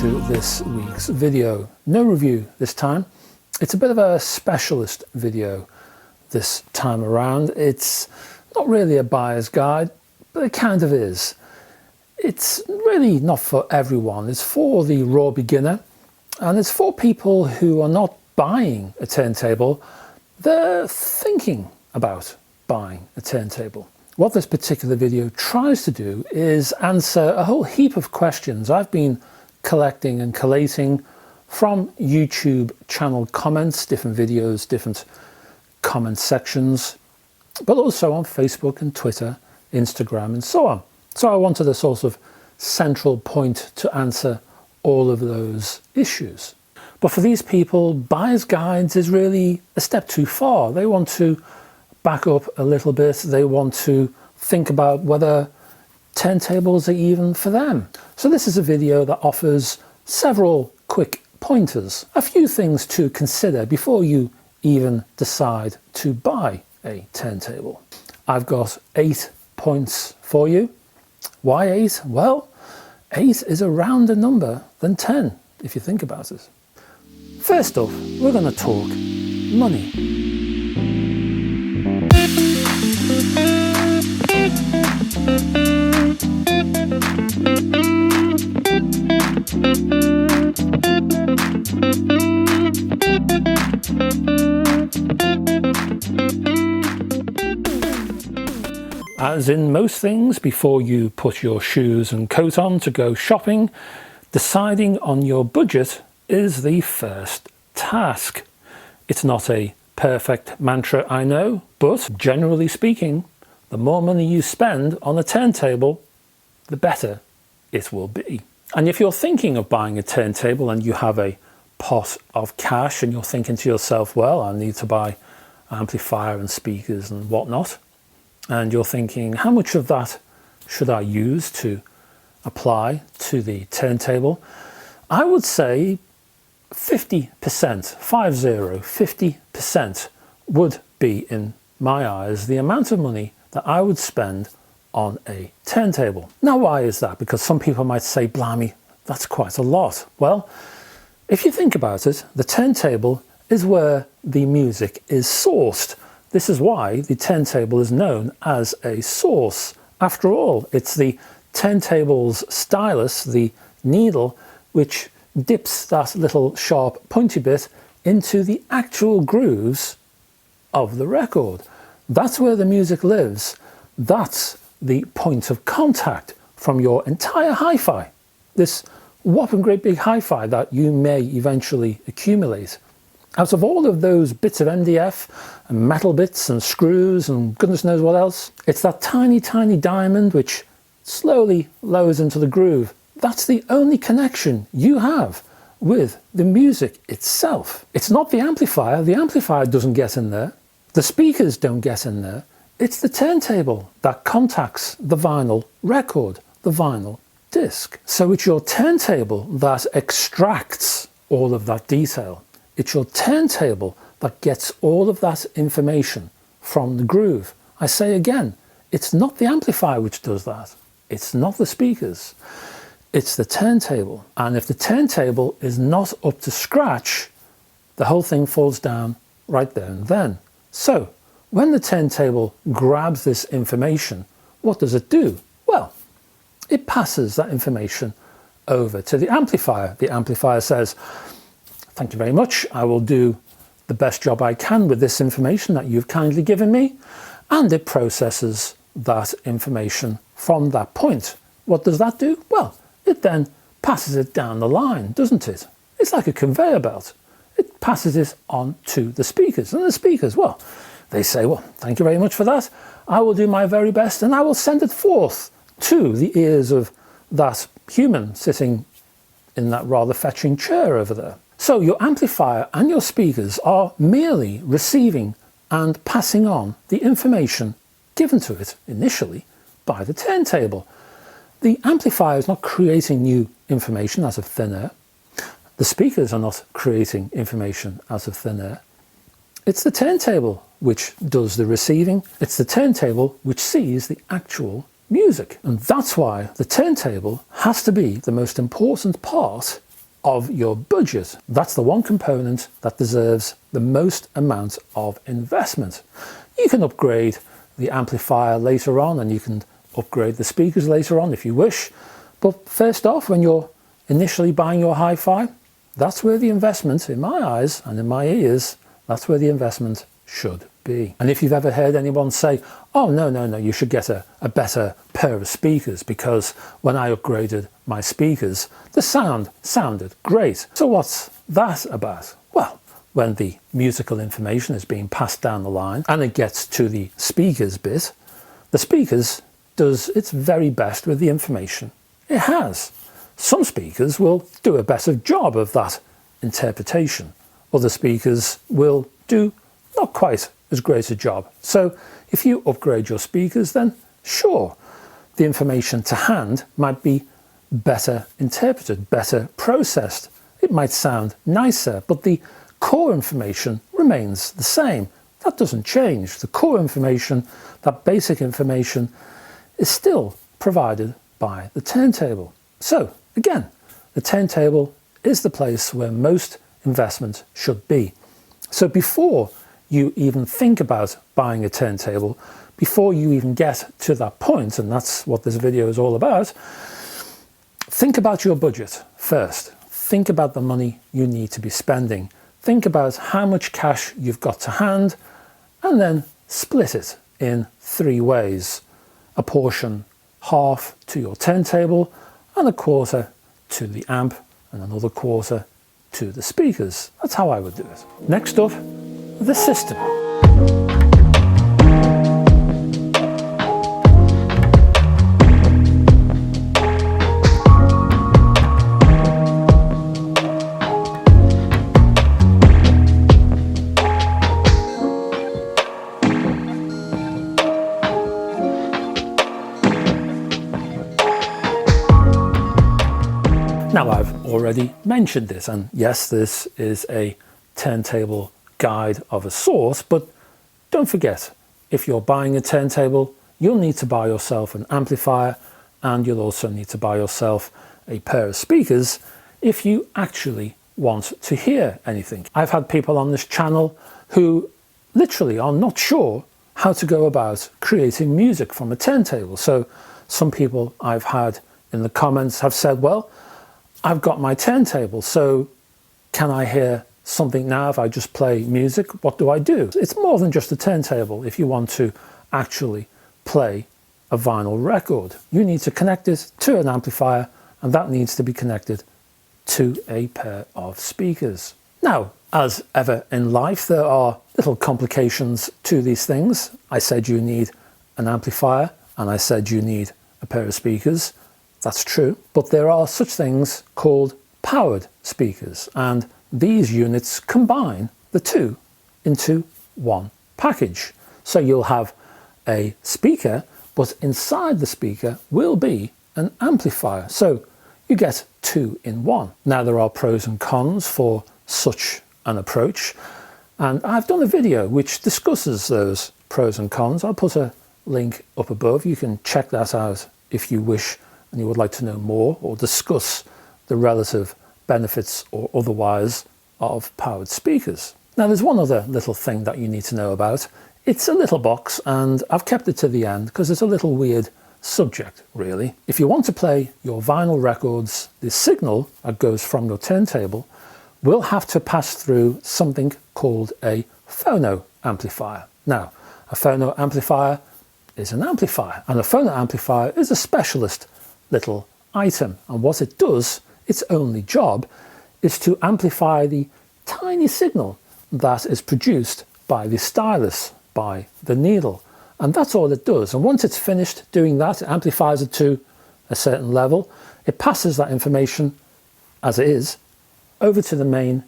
to this week's video. No review this time. It's a bit of a specialist video this time around. It's not really a buyer's guide, but it kind of is. It's really not for everyone. It's for the raw beginner, and it's for people who are not buying a turntable. They're thinking about buying a turntable. What this particular video tries to do is answer a whole heap of questions I've been collecting and collating from YouTube channel comments, different videos, different comment sections, but also on Facebook and Twitter, Instagram and so on. So I wanted a sort of central point to answer all of those issues. But for these people, buyer's guides is really a step too far. They want to back up a little bit. They want to think about whether turntables are even for them. So this is a video that offers several quick pointers, a few things to consider before you even decide to buy a turntable. I've got 8 points for you. Why 8? Well, 8 is a rounder number than 10, if you think about it. First off, we're going to talk money. As in most things, before you put your shoes and coat on to go shopping, deciding on your budget is the first task. It's not a perfect mantra, I know, but generally speaking, the more money you spend on a turntable, the better it will be. And if you're thinking of buying a turntable and you have a pot of cash and you're thinking to yourself, well, I need to buy amplifier and speakers and whatnot, and you're thinking, how much of that should I use to apply to the turntable? I would say 50%, 50% would be, in my eyes, the amount of money that I would spend on a turntable. Now, why is that? Because some people might say, blimey, that's quite a lot. Well, if you think about it, the turntable is where the music is sourced. This is why the turntable is known as a source. After all, it's the turntable's stylus, the needle, which dips that little sharp pointy bit into the actual grooves of the record. That's where the music lives. That's the point of contact from your entire hi-fi. This whopping great big hi-fi that you may eventually accumulate. Out of all of those bits of MDF and metal bits and screws and goodness knows what else, it's that tiny, tiny diamond which slowly lowers into the groove. That's the only connection you have with the music itself. It's not the amplifier. The amplifier doesn't get in there. The speakers don't get in there. It's the turntable that contacts the vinyl record, the vinyl disc. So it's your turntable that extracts all of that detail. It's your turntable that gets all of that information from the groove. I say again, it's not the amplifier which does that. It's not the speakers. It's the turntable. And if the turntable is not up to scratch, the whole thing falls down right there and then. So when the turntable grabs this information, what does it do? Well, it passes that information over to the amplifier. The amplifier says, thank you very much. I will do the best job I can with this information that you've kindly given me. And it processes that information from that point. What does that do? Well, it then passes it down the line, doesn't it? It's like a conveyor belt. It passes it on to the speakers. And the speakers, well, they say, well, thank you very much for that. I will do my very best and I will send it forth to the ears of that human sitting in that rather fetching chair over there. So your amplifier and your speakers are merely receiving and passing on the information given to it initially by the turntable. The amplifier is not creating new information out of thin air. The speakers are not creating information out of thin air. It's the turntable which does the receiving. It's the turntable which sees the actual music. And that's why the turntable has to be the most important part of your budget. That's the one component that deserves the most amount of investment. You can upgrade the amplifier later on, and you can upgrade the speakers later on if you wish. But first off, when you're initially buying your hi-fi, that's where the investment, in my eyes and in my ears, that's where the investment should be. And if you've ever heard anyone say, oh no, you should get a better pair of speakers, because when I upgraded my speakers, the sound sounded great. So what's that about? Well, when the musical information is being passed down the line and it gets to the speakers bit, the speakers does its very best with the information it has. Some speakers will do a better job of that interpretation. Other speakers will do not quite as great a job. So if you upgrade your speakers, then sure, the information to hand might be better interpreted, better processed. It might sound nicer, but the core information remains the same. That doesn't change. The core information, that basic information, is still provided by the turntable. So again, the turntable is the place where most investment should be. So before you even think about buying a turntable, before you even get to that point, and that's what this video is all about, think about your budget first. Think about the money you need to be spending. Think about how much cash you've got to hand, and then split it in 3 ways. A portion, half to your turntable, and a quarter to the amp, and another quarter to the speakers. That's how I would do it. Next up, the system. Now, I've already mentioned this, and yes, this is a turntable guide of a sort, but don't forget, if you're buying a turntable, you'll need to buy yourself an amplifier, and you'll also need to buy yourself a pair of speakers if you actually want to hear anything. I've had people on this channel who literally are not sure how to go about creating music from a turntable. So some people I've had in the comments have said, well, I've got my turntable, so can I hear something now if I just play music? What do I do? It's more than just a turntable. If you want to actually play a vinyl record, you need to connect it to an amplifier, and that needs to be connected to a pair of speakers. Now, as ever in life, there are little complications to these things. I said you need an amplifier, and I said you need a pair of speakers. That's true, but there are such things called powered speakers, and these units combine the two into one package. So you'll have a speaker, but inside the speaker will be an amplifier. So you get 2 in 1. Now, there are pros and cons for such an approach, and I've done a video which discusses those pros and cons. I'll put a link up above. You can check that out if you wish and you would like to know more or discuss the relative benefits or otherwise of powered speakers. Now, there's one other little thing that you need to know about. It's a little box, and I've kept it to the end because it's a little weird subject, really. If you want to play your vinyl records, the signal that goes from your turntable will have to pass through something called a phono amplifier. Now, a phono amplifier is an amplifier, and a phono amplifier is a specialist little item, and what it does, its only job, is to amplify the tiny signal that is produced by the stylus, by the needle, and that's all it does. And once it's finished doing that, it amplifies it to a certain level, it passes that information as it is over to the main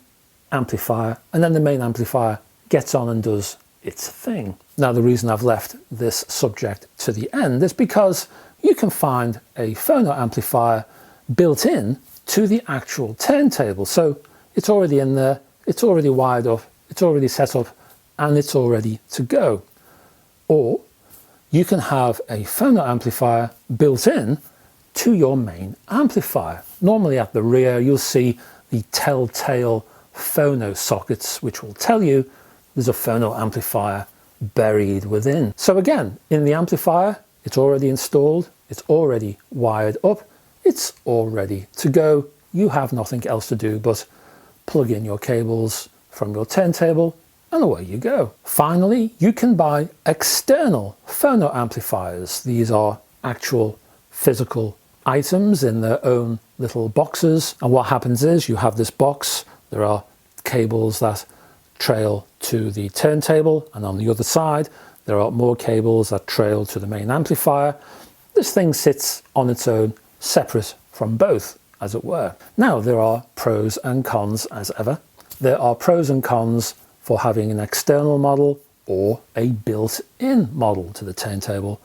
amplifier, and then the main amplifier gets on and does its thing. Now, the reason I've left this subject to the end is because you can find a phono amplifier built in to the actual turntable. So it's already in there, it's already wired up, it's already set up, and it's all ready to go. Or you can have a phono amplifier built in to your main amplifier. Normally at the rear, you'll see the telltale phono sockets, which will tell you there's a phono amplifier buried within. So again, in the amplifier, it's already installed, it's already wired up, it's all ready to go. You have nothing else to do but plug in your cables from your turntable and away you go. Finally, you can buy external phono amplifiers. These are actual physical items in their own little boxes, and what happens is you have this box, there are cables that trail to the turntable, and on the other side there are more cables that trail to the main amplifier. This thing sits on its own, separate from both, as it were. Now, there are pros and cons as ever. There are pros and cons for having an external model or a built-in model to the turntable,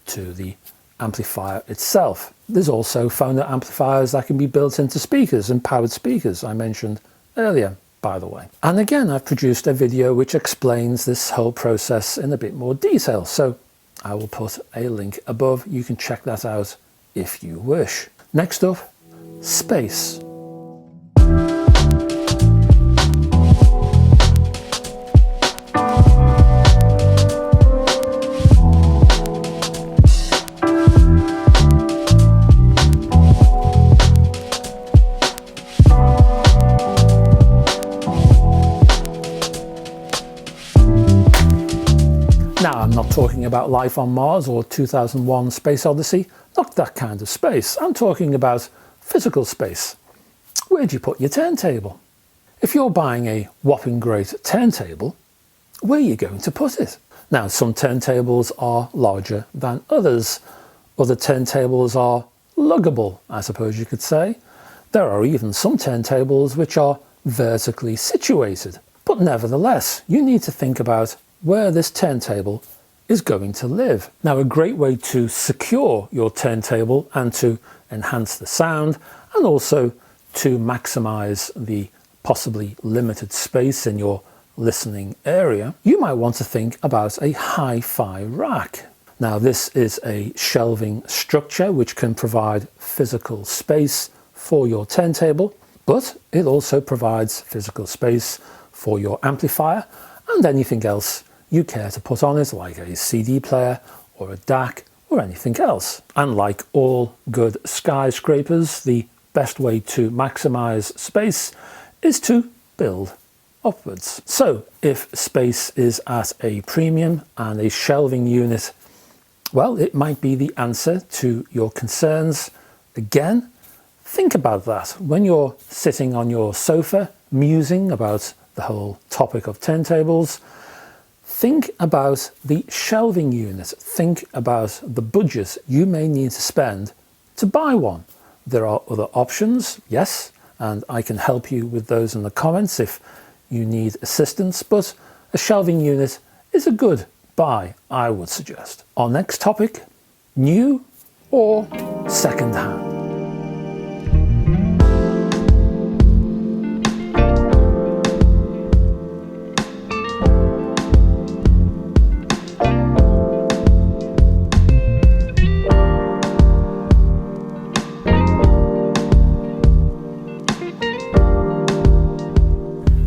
to the amplifier itself. There's also phono amplifiers that can be built into speakers and powered speakers, I mentioned earlier, by the way. And again, I've produced a video which explains this whole process in a bit more detail, so I will put a link above. You can check that out if you wish. Next up, space. Now, I'm not talking about life on Mars or 2001 Space Odyssey, not that kind of space. I'm talking about physical space. Where do you put your turntable? If you're buying a whopping great turntable, where are you going to put it? Now, some turntables are larger than others. Other turntables are luggable, I suppose you could say. There are even some turntables which are vertically situated. But nevertheless, you need to think about where this turntable is going to live. Now, a great way to secure your turntable and to enhance the sound and also to maximize the possibly limited space in your listening area, you might want to think about a hi-fi rack. Now, this is a shelving structure which can provide physical space for your turntable, but it also provides physical space for your amplifier and anything else you care to put on it, like a CD player or a DAC or anything else. And like all good skyscrapers, the best way to maximize space is to build upwards. So if space is at a premium and a shelving unit, well, it might be the answer to your concerns. Again, think about that when you're sitting on your sofa musing about the whole topic of turntables. Think about the shelving unit. Think about the budget you may need to spend to buy one. There are other options, yes, and I can help you with those in the comments if you need assistance, but a shelving unit is a good buy, I would suggest. Our next topic, new or second-hand.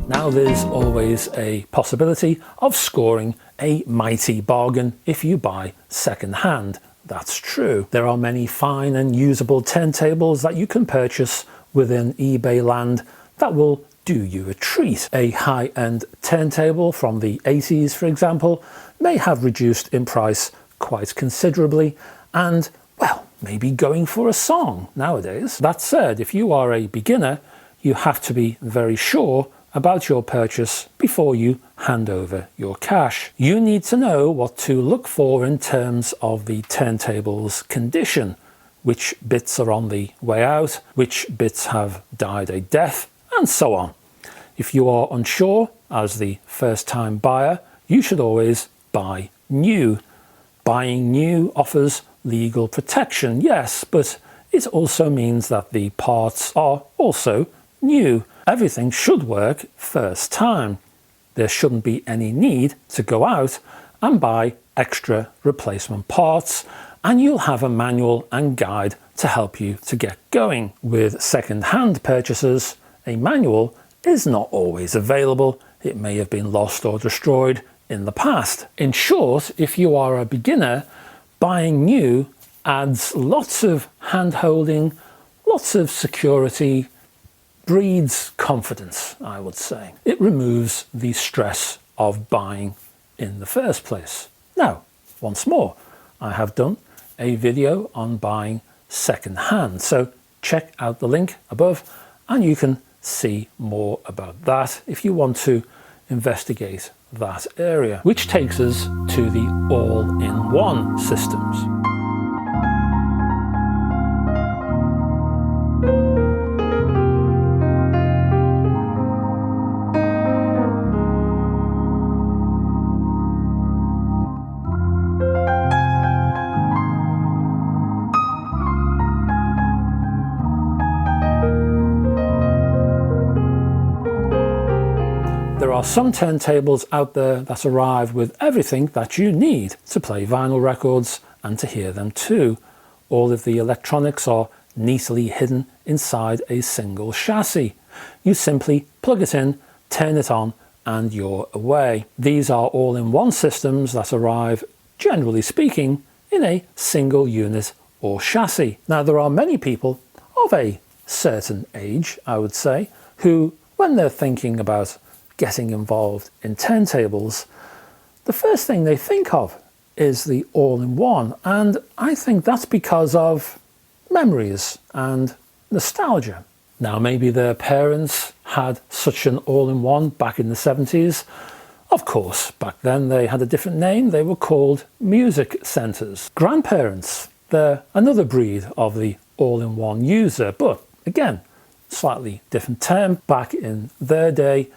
Now, there's always a possibility of scoring a mighty bargain if you buy second-hand. That's true. There are many fine and usable turntables that you can purchase within eBay land that will do you a treat. A high-end turntable from the 80s, for example, may have reduced in price quite considerably and, well, maybe going for a song nowadays. That said, if you are a beginner, you have to be very sure about your purchase before you hand over your cash. You need to know what to look for in terms of the turntable's condition, which bits are on the way out, which bits have died a death, and so on. If you are unsure as the first-time buyer, you should always buy new. Buying new offers legal protection, yes, but it also means that the parts are also new. Everything should work first time. There shouldn't be any need to go out and buy extra replacement parts, and you'll have a manual and guide to help you to get going. With second-hand purchases, a manual is not always available. It may have been lost or destroyed in the past. In short, if you are a beginner, buying new adds lots of hand-holding, lots of security, breeds confidence, I would say. It removes the stress of buying in the first place. Now, once more, I have done a video on buying second-hand, so check out the link above and you can see more about that if you want to investigate that area. Which takes us to the all-in-one systems. There are some turntables out there that arrive with everything that you need to play vinyl records and to hear them too. All of the electronics are neatly hidden inside a single chassis. You simply plug it in, turn it on, and you're away. These are all-in-one systems that arrive, generally speaking, in a single unit or chassis. Now, there are many people of a certain age, I would say, who, when they're thinking about getting involved in turntables, the first thing they think of is the all-in-one, and I think that's because of memories and nostalgia. Now, maybe their parents had such an all-in-one back in the 70s. Of course, back then they had a different name. They were called music centres. Grandparents, they're another breed of the all-in-one user, but again, slightly different term. Back in their day,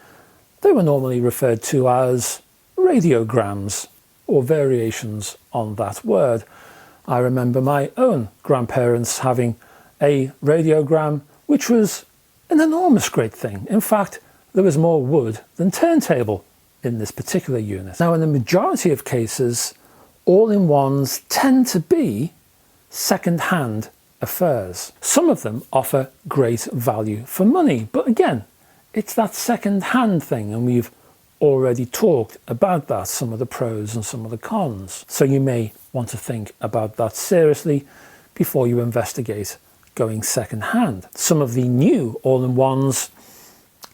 they were normally referred to as radiograms or variations on that word. I remember my own grandparents having a radiogram, which was an enormous great thing. In fact, there was more wood than turntable in this particular unit. Now, in the majority of cases, all-in-ones tend to be second-hand affairs. Some of them offer great value for money, but again, it's that second-hand thing, and we've already talked about that, some of the pros and some of the cons. So you may want to think about that seriously before you investigate going second-hand. Some of the new all-in-ones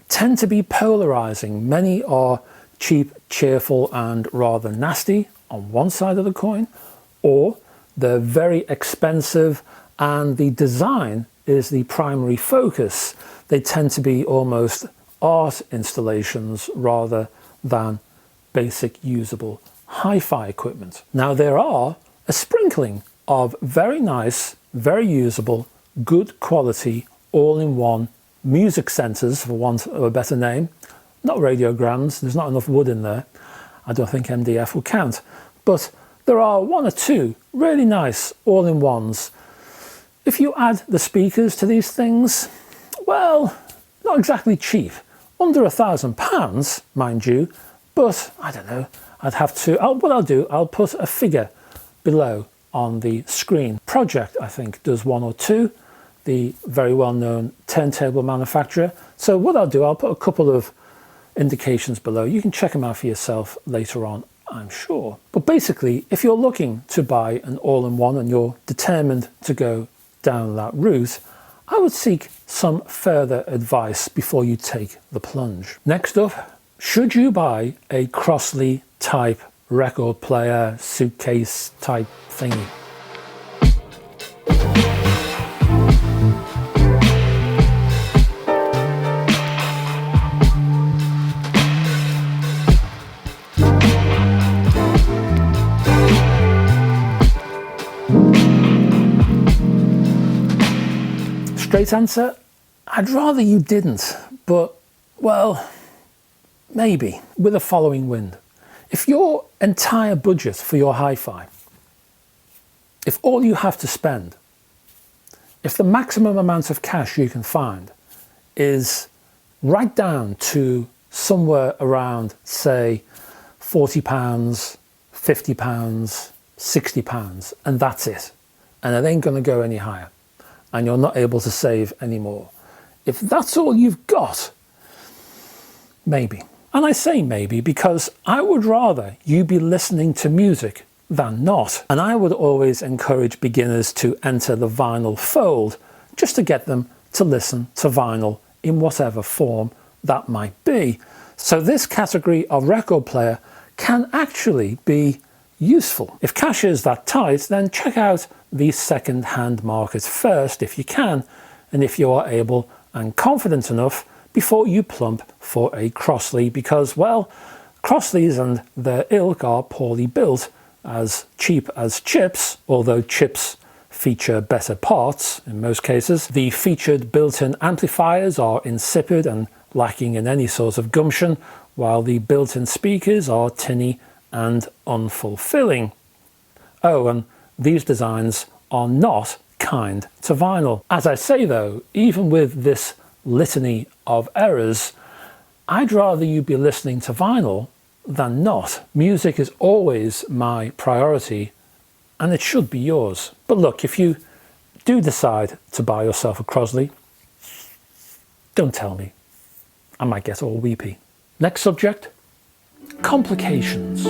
tend to be polarizing. Many are cheap, cheerful, and rather nasty on one side of the coin, or they're very expensive and the design is the primary focus. They tend to be almost art installations rather than basic usable hi-fi equipment. Now, there are a sprinkling of very nice, very usable, good quality, all-in-one music centres, for want of a better name. Not radiograms, there's not enough wood in there. I don't think MDF will count. But there are one or two really nice all-in-ones. If you add the speakers to these things, well, not exactly cheap. Under £1,000, mind you, but I don't know, I'd have to, what I'll do, I'll put a figure below on the screen. pro-ject, I think, does one or two, the very well-known turntable manufacturer. So what I'll do, I'll put a couple of indications below. You can check them out for yourself later on, I'm sure. But basically, if you're looking to buy an all-in-one and you're determined to go down that route, I would seek some further advice before you take the plunge. Next up, should you buy a Crosleys type record player, suitcase type thingy? Straight answer, I'd rather you didn't, but, well, maybe, with the following wind. If your entire budget for your hi-fi, if all you have to spend, if the maximum amount of cash you can find is right down to somewhere around, say, £40, £50, £60, and that's it, and it ain't going to go any higher, and you're not able to save any more. if that's all you've got, maybe. And I say maybe because I would rather you be listening to music than not. And I would always encourage beginners to enter the vinyl fold just to get them to listen to vinyl in whatever form that might be. So this category of record player can actually be useful. If cash is that tight, then check out the second-hand market first if you can, and if you are able and confident enough before you plump for a Crossley, because, well, Crossleys and their ilk are poorly built, as cheap as chips, although chips feature better parts in most cases. The featured built-in amplifiers are insipid and lacking in any sort of gumption, while the built-in speakers are tinny and unfulfilling. Oh, and these designs are not kind to vinyl. As I say though, even with this litany of errors, I'd rather you be listening to vinyl than not. Music is always my priority, and it should be yours. But look, if you do decide to buy yourself a Crosley, don't tell me. I might get all weepy. Next subject, complications.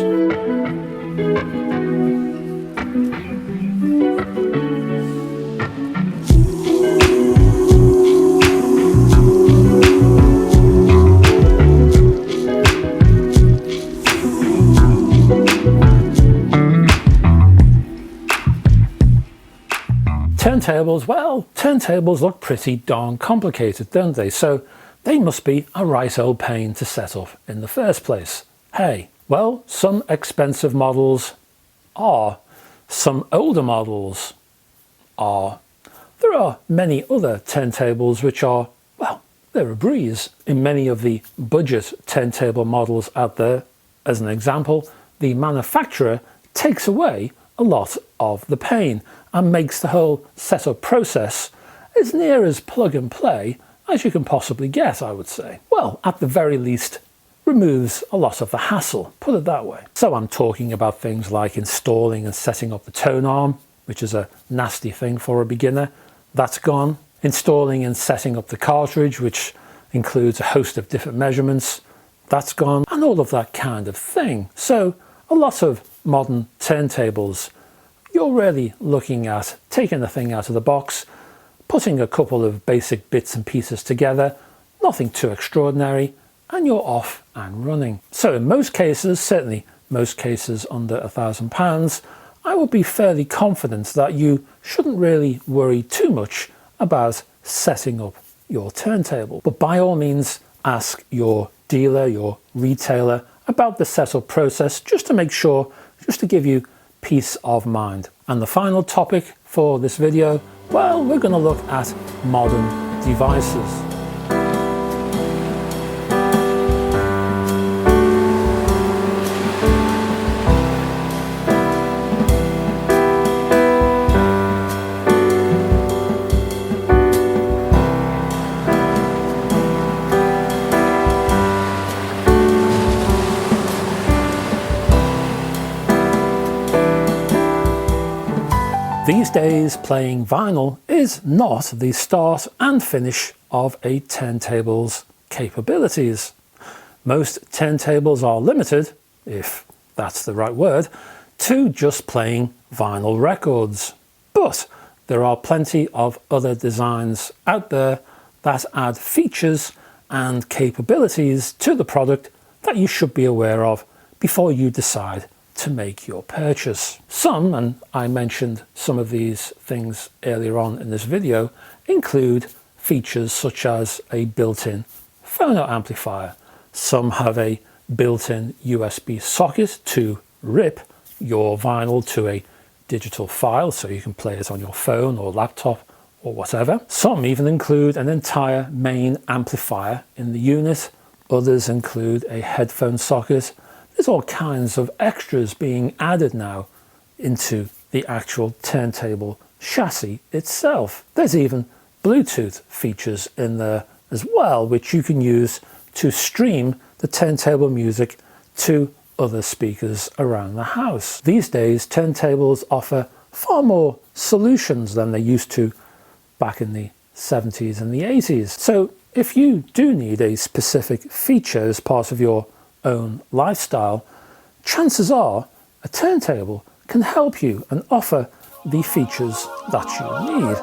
Turntables, well, turntables look pretty darn complicated, don't they? So they must be a right old pain to set up in the first place. Hey, well, some expensive models are, some older models are. There are many other turntables which are, well, they're a breeze. In many of the budget turntable models out there, as an example, the manufacturer takes away a lot of the pain and makes the whole setup process as near as plug and play as you can possibly get, I would say. Well, at the very least, removes a lot of the hassle, put it that way. So I'm talking about things like installing and setting up the tone arm, which is a nasty thing for a beginner. That's gone. Installing and setting up the cartridge, which includes a host of different measurements. That's gone. And all of that kind of thing. So a lot of modern turntables, you're really looking at taking the thing out of the box, putting a couple of basic bits and pieces together, nothing too extraordinary, and you're off and running. So in most cases, certainly most cases under £1,000, I would be fairly confident that you shouldn't really worry too much about setting up your turntable. But by all means, ask your dealer, your retailer about the setup process, just to make sure, just to give you peace of mind. And the final topic for this video, well, we're going to look at modern devices. These days, playing vinyl is not the start and finish of a turntable's capabilities. Most turntables are limited, if that's the right word, to just playing vinyl records. But there are plenty of other designs out there that add features and capabilities to the product that you should be aware of before you decide to make your purchase. Some, and I mentioned some of these things earlier on in this video, include features such as a built-in phono amplifier. Some have a built-in USB socket to rip your vinyl to a digital file so you can play it on your phone or laptop or whatever. Some even include an entire main amplifier in the unit. Others include a headphone socket. There's all kinds of extras being added now into the actual turntable chassis itself. There's even Bluetooth features in there as well, which you can use to stream the turntable music to other speakers around the house. These days, turntables offer far more solutions than they used to back in the 70s and the 80s. So if you do need a specific feature as part of your own lifestyle, chances are a turntable can help you and offer the features that you need.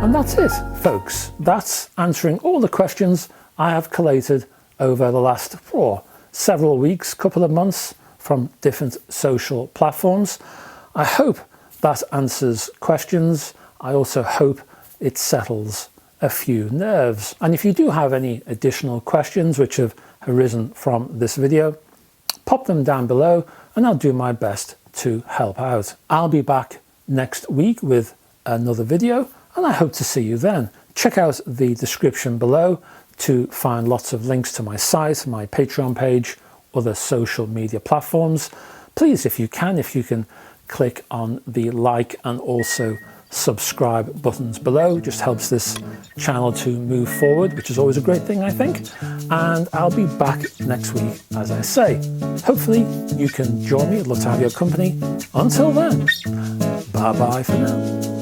And that's it, folks. That's answering all the questions I have collated over the last several weeks, couple of months from different social platforms. I hope that answers questions. I also hope it settles a few nerves. And if you do have any additional questions which have arisen from this video, pop them down below and I'll do my best to help out. I'll be back next week with another video, and I hope to see you then. Check out the description below to find lots of links to my site, my Patreon page, other social media platforms. Please, if you can click on the like and also subscribe buttons below. Just helps this channel to move forward, which is always a great thing, I think. And I'll be back next week, as I say. Hopefully you can join me. I'd love to have your company. Until then, bye bye for now.